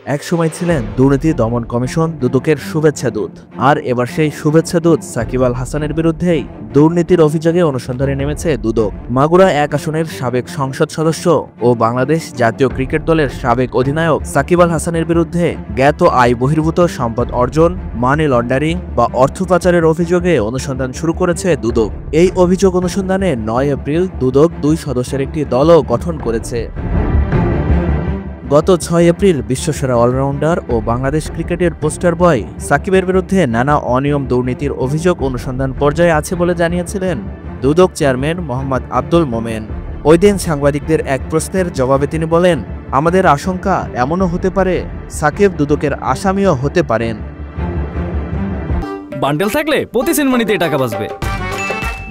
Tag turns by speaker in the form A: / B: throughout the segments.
A: একসময় ছিলেন দুর্নীতি দমন কমিশন দুদকের শুভেচ্ছা দূত, আর এবার সেই শুভেচ্ছা দূত সাকিব আল হাসানের বিরুদ্ধেই দুর্নীতির অভিযোগে অনুসন্ধানে নেমেছে দুদক। মাগুরা ১ আসনের সাবেক সংসদ সদস্য ও বাংলাদেশ জাতীয় ক্রিকেট দলের সাবেক অধিনায়ক সাকিব আল হাসানের বিরুদ্ধে জ্ঞাত আয় বহির্ভূত সম্পদ অর্জন, মানি লন্ডারিং বা অর্থ পাচারের অভিযোগে অনুসন্ধান শুরু করেছে দুদক। এই অভিযোগ অনুসন্ধানে ৯ এপ্রিল দুদক ২ সদস্যের একটি দলও গঠন করেছে। গত ৬ এপ্রিল বিশ্বসেরা অলরাউন্ডার ও বাংলাদেশ ক্রিকেটের পোস্টার বয় সাকিবের বিরুদ্ধে নানা অনিয়ম দুর্নীতির অভিযোগ অনুসন্ধান পর্যায়ে আছে বলে জানিয়েছিলেন দুদক চেয়ারম্যান মোহাম্মদ আব্দুল মোমেন। ওই দিন সাংবাদিকদের এক প্রশ্নের জবাবে তিনি বলেন, আমাদের আশঙ্কা এমনও হতে পারে সাকিব দুদকের আসামিও হতে পারেন।
B: বান্ডেল থাকলে প্রতি সেনমানিতে টাকা বাঁচবে।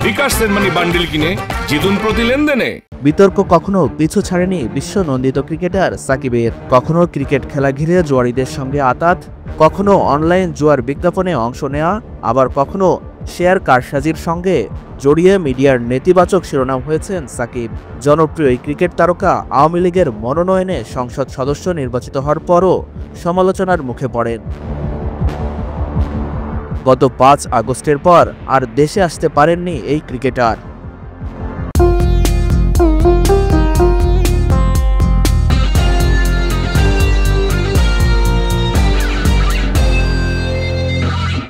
C: বিকাশ সেনমানি বান্ডেল কিনে জিতুন প্রতি লেনদেনে।
A: বিতর্ক কখনো পিছু ছাড়েনি বিশ্ব নন্দিত ক্রিকেটার সাকিবের। কখনো ক্রিকেট খেলা ঘিরে জুয়াড়িদের সঙ্গে আতাত, কখনো অনলাইন জুয়ার বিজ্ঞাপনে অংশ নেওয়া, আবার কখনো শেয়ার কারসাজির সঙ্গে জড়িয়ে মিডিয়ার নেতিবাচক শিরোনাম হয়েছেন সাকিব। জনপ্রিয় এই ক্রিকেট তারকা আওয়ামী লীগের মনোনয়নে সংসদ সদস্য নির্বাচিত হওয়ার পরও সমালোচনার মুখে পড়েন। গত ৫ আগস্টের পর আর দেশে আসতে পারেননি এই ক্রিকেটার।